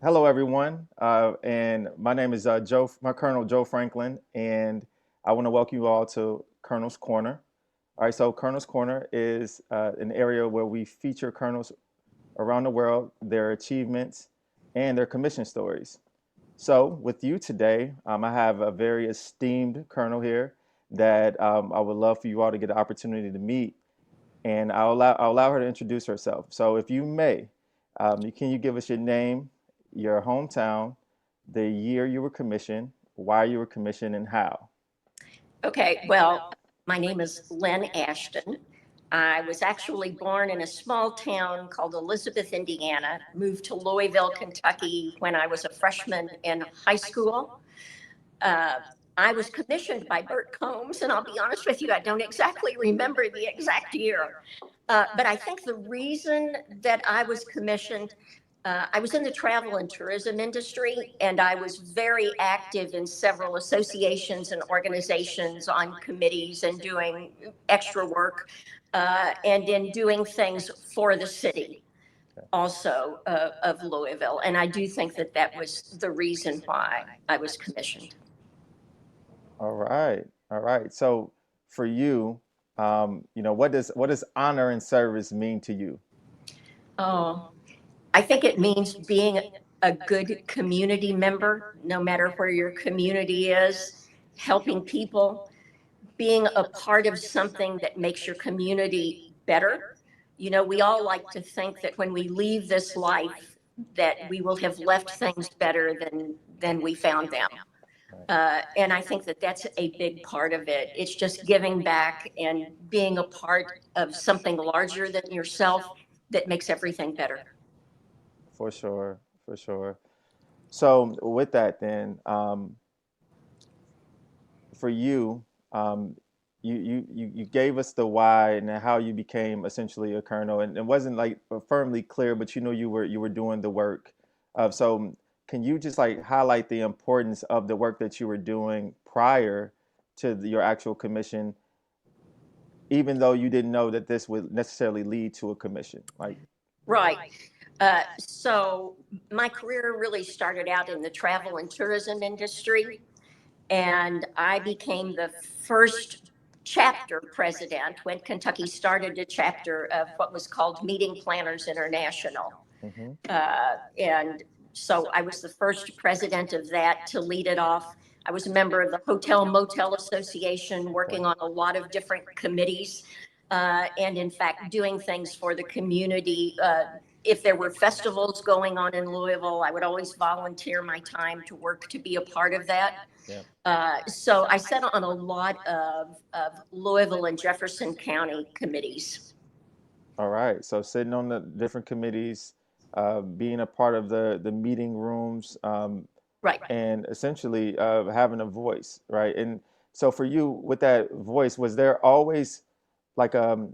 Hello, everyone, and my name is my Colonel Joe Franklin, and I want to welcome you all to Colonel's Corner. All right, so Colonel's Corner is an area where we feature colonels around the world, their achievements, and their commission stories. So, with you today, I have a very esteemed colonel here that I would love for you all to get the opportunity to meet, and I'll allow her to introduce herself. So, if you may, can you give us your name, your hometown, the year you were commissioned, why you were commissioned, and how? Okay, well, my name is Lynn Ashton. I was actually born in a small town called Elizabeth, Indiana, moved to Louisville, Kentucky when I was a freshman in high school. Uh, I was commissioned by Bert Combs, and I'll be honest with you, I don't exactly remember the exact year. But I think the reason that I was commissioned, I was in the travel and tourism industry, and I was very active in several associations and organizations on committees and doing extra work and in doing things for the city also of Louisville. And I do think that that was the reason why I was commissioned. All right, all right. So, for you, what does honor and service mean to you? Oh, I think it means being a good community member, no matter where your community is, helping people, being a part of something that makes your community better. You know, we all like to think that when we leave this life, that we will have left things better than we found them. And I think that that's a big part of it. It's just giving back and being a part of something larger than yourself that makes everything better. For sure, for sure. So, with that, then, for you, you gave us the why and how you became essentially a colonel, and it wasn't like firmly clear, but you were doing the work. So can you just like highlight the importance of the work that you were doing prior to your actual commission, even though you didn't know that this would necessarily lead to a commission? Like, Right. So my career really started out in the travel and tourism industry, and I became the first chapter president when Kentucky started a chapter of what was called Meeting Planners International. hmm And so I was the first president of that to lead it off. I was a member of the Hotel Motel Association, okay, working on a lot of different committees, and in fact, doing things for the community. If there were festivals going on in Louisville, I would always volunteer my time to work to be a part of that. yeah. So I sat on a lot of Louisville and Jefferson County committees. All right. So sitting on the different committees, being a part of the meeting rooms, Right. and essentially having a voice, right? And so for you, with that voice, was there always like a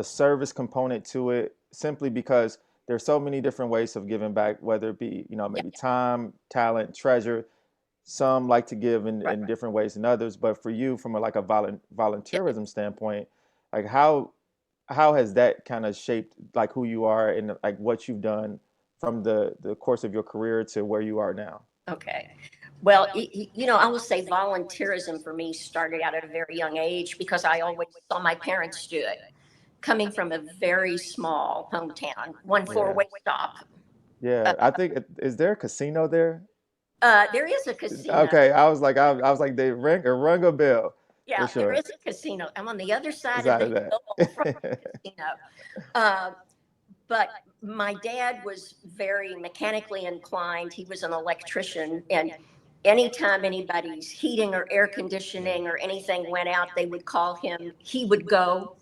service component to it, simply because there's so many different ways of giving back, whether it be, Yeah. maybe time, talent, treasure. Some like to give Right. in different ways than others, but for you, from like a Yeah. volunteerism standpoint, like how has that kind of shaped like who you are and like what you've done from the course of your career to where you are now? Okay. Well, I will say volunteerism for me started out at a very young age because I always saw my parents do it. Coming from a very small hometown, one Yeah. four-way stop. Yeah, I think is there a casino there? There is a casino. Okay, I was like they rung a bell for Yeah, there sure. is a casino. I'm on the other side of Aside the of hill from that, the casino. Uh, but my dad was very mechanically inclined. He was an electrician, and anytime anybody's heating or air yeah, conditioning or anything went out, they would call him. He would go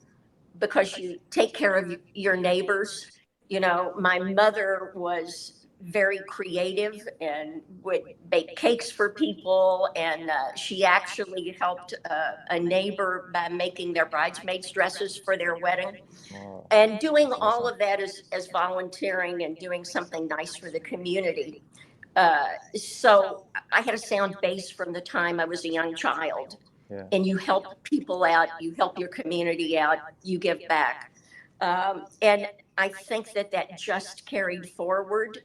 because you take care of your neighbors. You know, my mother was very creative and would bake cakes for people. And she actually helped a neighbor by making their bridesmaids' dresses for their wedding oh, and doing all awesome. of that as volunteering and doing something nice for the community. So I had a sound base from the time I was a young child. Yeah, And you help people out, you help your community out, you give back. And I think that that just carried forward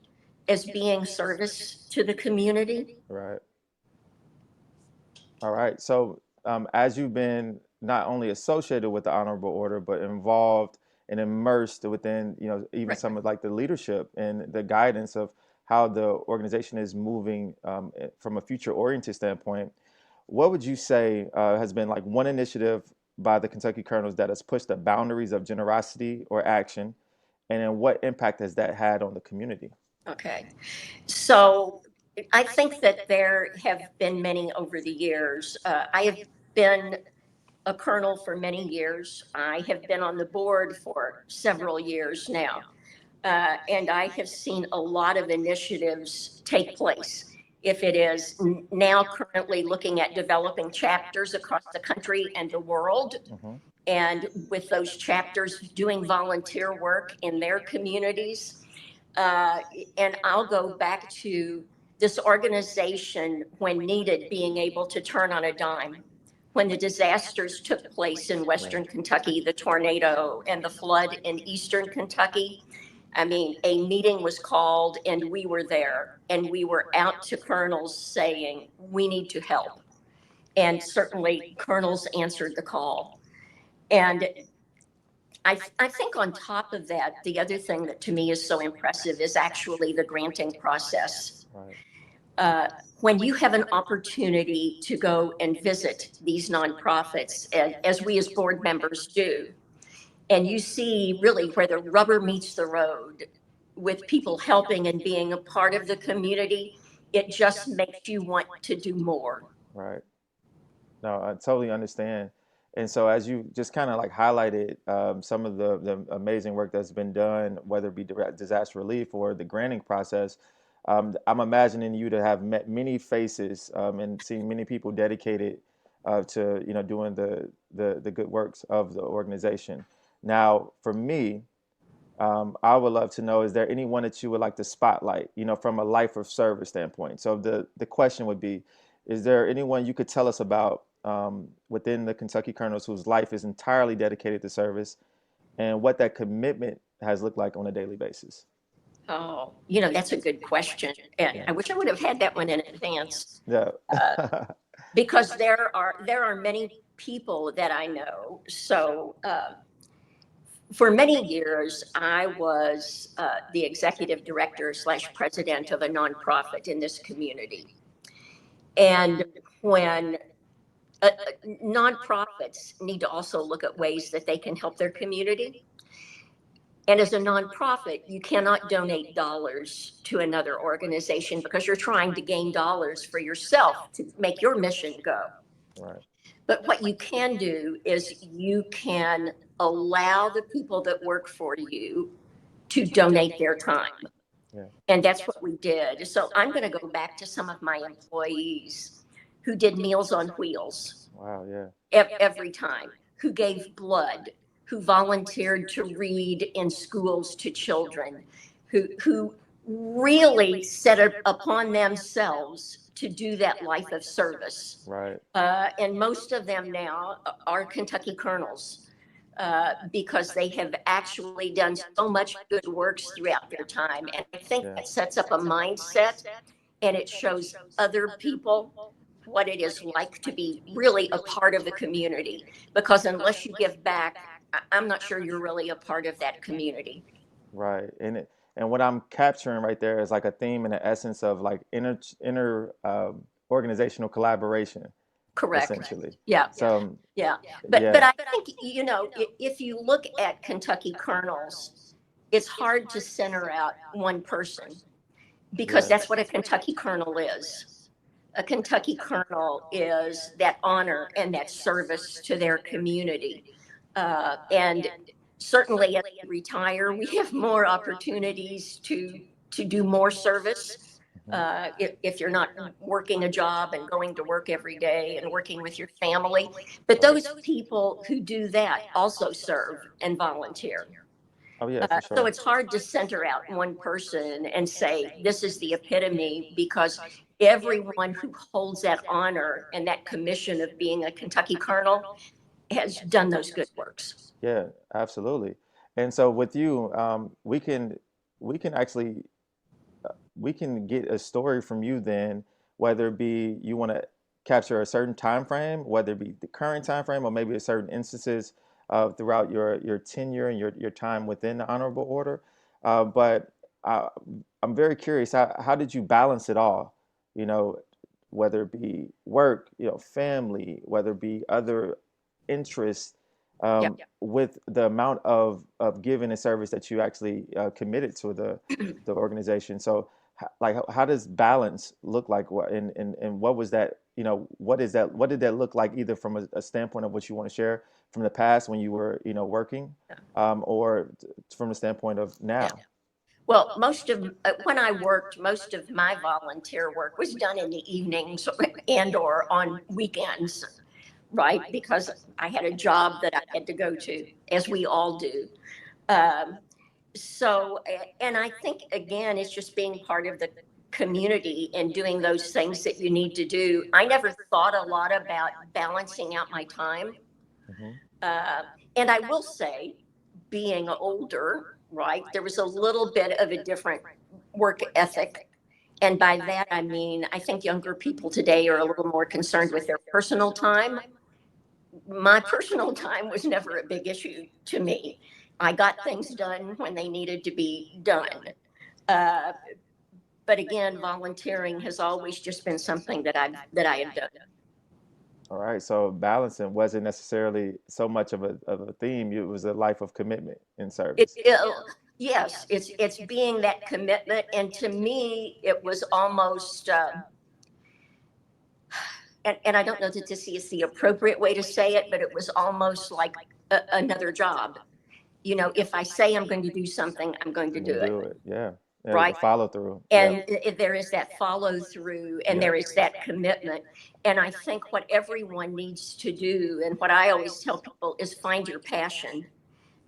as being service to the community. Right. All right. So, as you've been not only associated with the honorable order, but involved and immersed within, even Right. some of like the leadership and the guidance of how the organization is moving from a future-oriented standpoint, what would you say has been like one initiative by the Kentucky Colonels that has pushed the boundaries of generosity or action, and then what impact has that had on the community? Okay. So I think that there have been many over the years. I have been a colonel for many years. I have been on the board for several years now. And I have seen a lot of initiatives take place. If it is now currently looking at developing chapters across the country and the world, Hmm. and with those chapters doing volunteer work in their communities. Uh, and I'll go back to this organization when needed, being able to turn on a dime. When the disasters took place in Right. Western Kentucky, the tornado and the flood in Eastern Kentucky, I mean, a meeting was called and we were there and we were out to colonels saying, we need to help. And certainly colonels answered the call. And I think on top of that, the other thing that to me is so impressive is actually the granting process. Right. Uh, when you have an opportunity to go and visit these nonprofits, as we as board members do, and you see really where the rubber meets the road with people helping and being a part of the community, it just makes you want to do more. Right. No, I totally understand. And so, as you just kind of like highlighted some of the amazing work that's been done, whether it be disaster relief or the granting process, I'm imagining you to have met many faces and seen many people dedicated to doing the good works of the organization. Now, for me, I would love to know, is there anyone that you would like to spotlight, from a life of service standpoint? So the question would be, is there anyone you could tell us about within the Kentucky Colonels whose life is entirely dedicated to service and what that commitment has looked like on a daily basis? Oh, that's a good question. And Yeah. I wish I would have had that one in advance. Yeah. Uh, because there are many people that I know. So for many years, I was the executive director slash president of a nonprofit in this community. And when nonprofits need to also look at ways that they can help their community. And as a nonprofit, you cannot donate dollars to another organization because you're trying to gain dollars for yourself to make your mission go. Right. But what you can do is you can allow the people that work for you to donate their time. Yeah. And that's what we did. So I'm going to go back to some of my employees who did Meals on Wheels Wow. Yeah. every time, who gave blood, who volunteered to read in schools to children, who really set it upon themselves to do that life of service. Right. And most of them now are Kentucky Colonels because they have actually done so much good works throughout their time. And I think Yeah. that sets up a mindset and it shows other people what it is like to be really a part of the community. Because unless you give back, I'm not sure you're really a part of that community. Right. And what I'm capturing right there is like a theme and an essence of like inner organizational collaboration, Correct. essentially. Yeah. So Yeah. But yeah. I think, if you look at Kentucky Colonels, it's hard to center out one person because Yeah. that's what a Kentucky Colonel is. A Kentucky Colonel is that honor and that service to their community. And certainly as we retire, we have more opportunities to do more service. Mhm. If you're not working a job and going to work every day and working with your family. But Right. those people who do that also serve and volunteer. Oh yeah, for So sure. it's hard to center out one person and say, this is the epitome, because everyone who holds that honor and that commission of being a Kentucky Colonel has done those good works. Yeah, absolutely. And so with you, we can actually we can get a story from you then, whether it be you want to capture a certain time frame, whether it be the current time frame or maybe a certain instances throughout your tenure and your time within the honorable order. But I, I'm very curious, how did you balance it all? You know, whether it be work, family, whether it be other interests, Yeah. with the amount of giving and service that you actually committed to the organization. So, like, how does balance look like? What and what was that? What is that? What did that look like? Either from a standpoint of what you want to share from the past when you were, working, or from the standpoint of Yeah. now. Well, most of when I worked, most of my volunteer work was done in the evenings and or on weekends, right? Because I had a job that I had to go to, as we all do. Um, and I think again, it's just being part of the community and doing those things that you need to do. I never thought a lot about balancing out my time. Hmm. Uh, and I will say, being older, right, there was a little bit of a different work ethic. And by that, I mean, I think younger people today are a little more concerned with their personal time. My personal time was never a big issue to me. I got things done when they needed to be done. Uh, but again, volunteering has always just been something that I have done. All right. So balancing wasn't necessarily so much of a theme. It was a life of commitment in It, service. it, yes, it's being that commitment, and to me, it was almost. And I don't know that this is the appropriate way to say it, but it was almost like another job. If I say I'm going to do something, I'm going to And do then it, do it. Yeah. Yeah. The right? follow through. And Yep. there is that follow through and Yep. there is that commitment. And I think what everyone needs to do, and what I always tell people, is find your passion.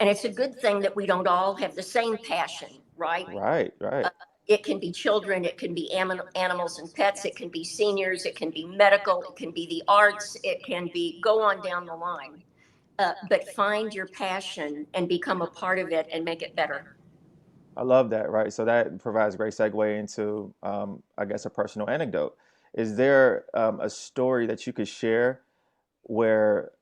And it's a good thing that we don't all have the same passion, right? Right. Uh, Right. it can be children, it can be animals and pets, it can be seniors, it can be medical, it can be the arts, it can be go on down the line. But find your passion and become a part of it and make it better. I love that. Right. So that provides a great segue into, I guess, a personal anecdote. Is there a story that you could share where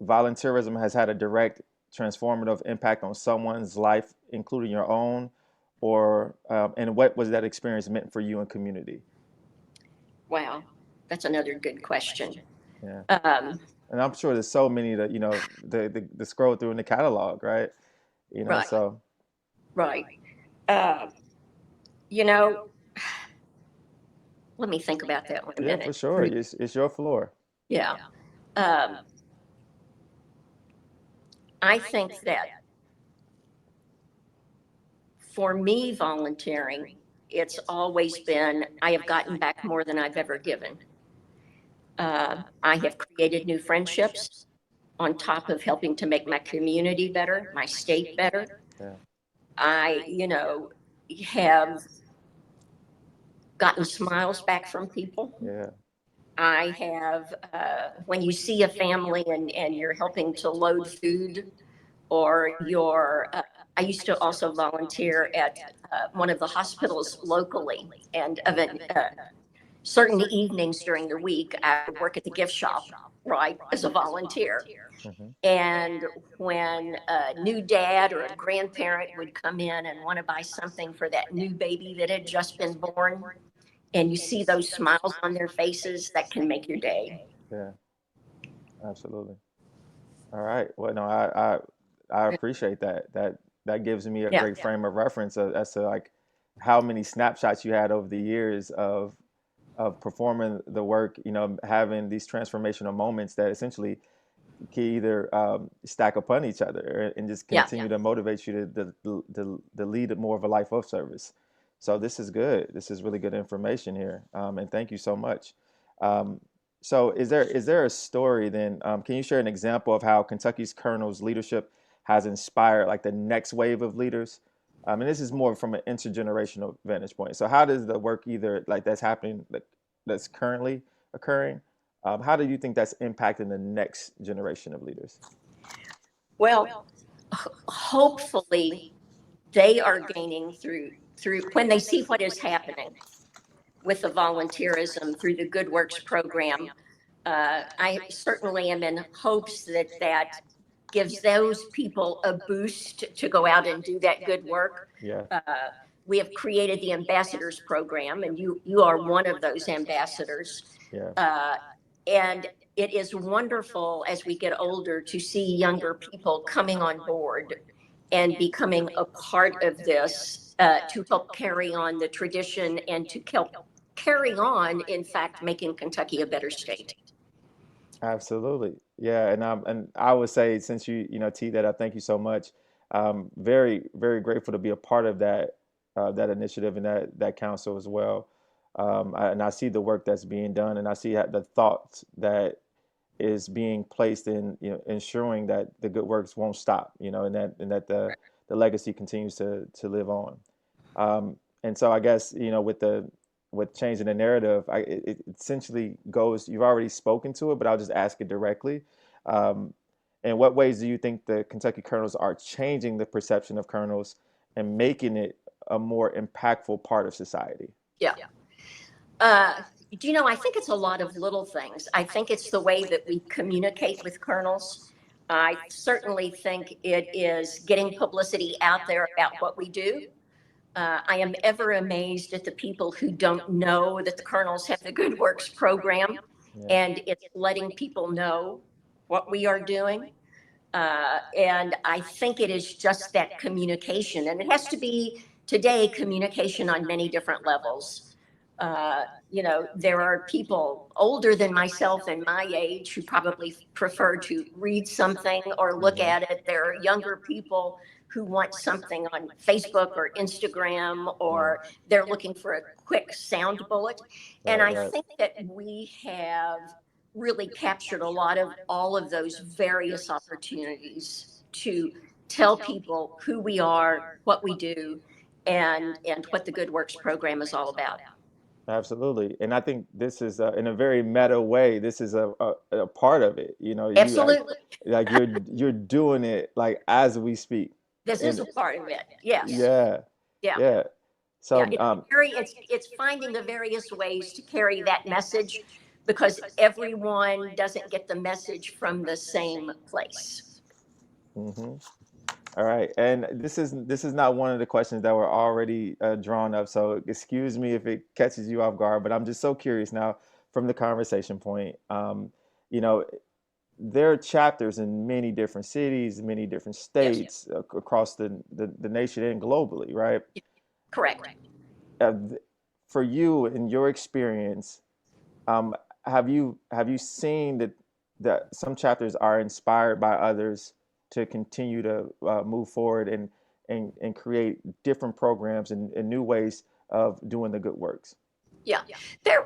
volunteerism has had a direct transformative impact on someone's life, including your own, or and what was that experience meant for you and community? Wow, that's another good question. Yeah, Um, and I'm sure there's so many that the scroll through in the catalog, right? right, So right. Uh, you know, Let me think about that one a yeah, for minute. sure, it's your floor. Yeah. Um, I think that for me, volunteering, it's always been I have gotten back more than I've ever given. I have created new friendships on top of helping to make my community better, my state better. Yeah, I have gotten smiles back from people. yeah, I have, when you see a family and you're helping to load food, or I used to also volunteer at one of the hospitals locally, and certain evenings during the week, I would work at the gift shop, right, as a volunteer. hmm, And when a new dad or a grandparent would come in and want to buy something for that new baby that had just been born, and you see those smiles on their faces, that can make your day. yeah, absolutely. All right. Well, no, I appreciate that. That gives me a Yeah. great frame of reference as to like how many snapshots you had over the years of performing the work. Having these transformational moments that essentially can either stack upon each other and just Yeah. continue to motivate you to lead more of a life of service. So this is good. This is really good information here, and thank you so much. Um, so is there a story then? Can you share an example of how Kentucky's Colonel's leadership has inspired like the next wave of leaders? And this is more from an intergenerational vantage point. So how does the work either like that's happening, like that's currently occurring, how do you think that's impacting the next generation of leaders? Well, hopefully they are gaining through, when they see what is happening with the volunteerism through the Good Works program, I certainly am in hopes that that gives those people a boost to go out and do that good work. Yeah. We have created the ambassadors program, and you are one of those ambassadors. Yeah. And it is wonderful as we get older to see younger people coming on board and becoming a part of this to help carry on the tradition and to help carry on, in fact, making Kentucky a better state. Absolutely. Yeah. And I would say, since you tee that up, thank you so much. Very, very grateful to be a part of that initiative and that council as well. And I see the work that's being done, and I see the thought that is being placed in, ensuring that the good works won't stop, and that the legacy continues to live on. And so I guess, with changing the narrative, it essentially goes, you've already spoken to it, but I'll just ask it directly. Um, in what ways do you think the Kentucky Colonels are changing the perception of colonels and making it a more impactful part of society? Yeah. I think it's a lot of little things. I think it's the way that we communicate with colonels. I certainly think it is getting publicity out there about what we do. I am ever amazed at the people who don't know that the colonels have the Good Works program, Yeah. and it's letting people know what we are doing. And I think it is just that communication, and it has to be today communication on many different levels. There are people older than myself and my age who probably prefer to read something or look Mhm. at it. There are younger people who want something on Facebook or Instagram, or they're looking for a quick sound bullet. And Right, I right. think that we have really captured a lot of all of those various opportunities to tell people who we are, what we do, and what the Good Works program is all about. Absolutely. And I think this is, in a very meta way, this is a part of it. Absolutely. Like you're doing it like as we speak. This is And a part of it. Yes. yeah, Yeah. yeah. Yeah. So It's finding the various ways to carry that message, because everyone doesn't get the message from the same place. mhm. All right. And this is not one of the questions that were already drawn up. So excuse me if it catches you off guard, but I'm just so curious now from the conversation point. You know, there are chapters in many different cities, many different Yes. states across the nation and globally, right? Correct. th- for you, in your experience, um, have you seen that some chapters are inspired by others to continue to move forward and create different programs and new ways of doing the good works? Yeah. There,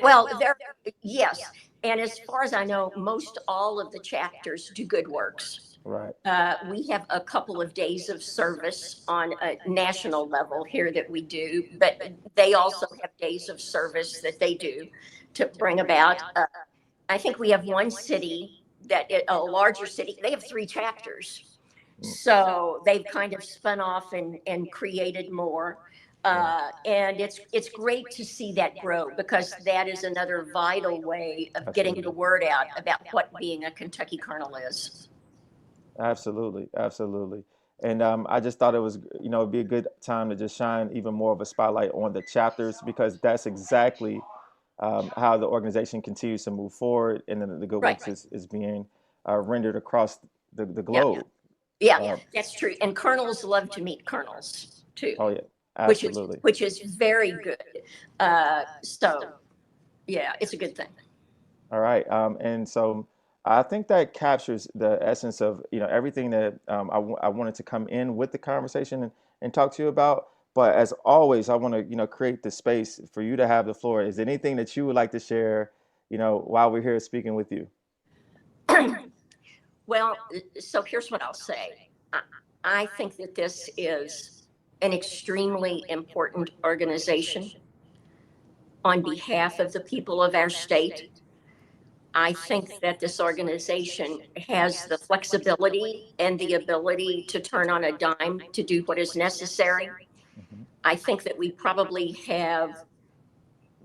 yes. And as far as I know, most all of the chapters do good works. Right. We have a couple of days of service on a national level here that we do, but they also have days of service that they do to bring about. I think we have one city a larger city, they have three chapters. Mm. So they've kind of spun off and created more. And it's great to see that grow, because that is another vital way of getting the word out about what being a Kentucky Colonel is. Absolutely, absolutely. And I just thought it was, it'd be a good time to just shine even more of a spotlight on the chapters, because that's exactly how the organization continues to move forward, and then the good Right. works is being rendered across the Yeah. globe. Yeah, that's true. And colonels love to meet colonels too, Oh yeah, which is absolutely. very good. So yeah, it's a good thing. All right, and so I think that captures the essence of everything that I wanted to come in with the conversation and talk to you about. But as always, I want to create the space for you to have the floor. Is there anything that you would like to share, while we're here speaking with you? Well, so here's what I'll say. I think that this is an extremely important organization on behalf of the people of our state. I think that this organization has the flexibility and the ability to turn on a dime to do what is necessary. Mhm. I think that we probably have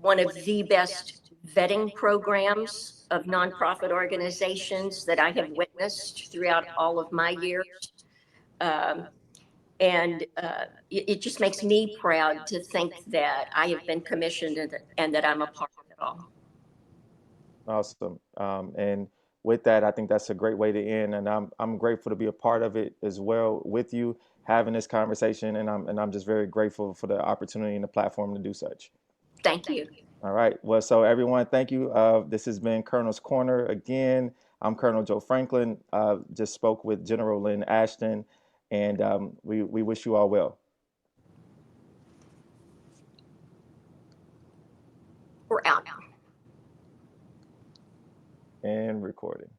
one of the best vetting programs of nonprofit organizations that I have witnessed throughout all of my years. Um, it just makes me proud to think that I have been commissioned and that I'm a part of it all. Awesome. And with that, I think that's a great way to end. And I'm grateful to be a part of it as well with you having this conversation. And I'm just very grateful for the opportunity and the platform to do such. Thank you. All right. Well, so everyone, thank you. This has been Colonel's Corner again. I'm Colonel Joe Franklin. Just spoke with General Lynn Ashton, and we wish you all well. We're out. And recording.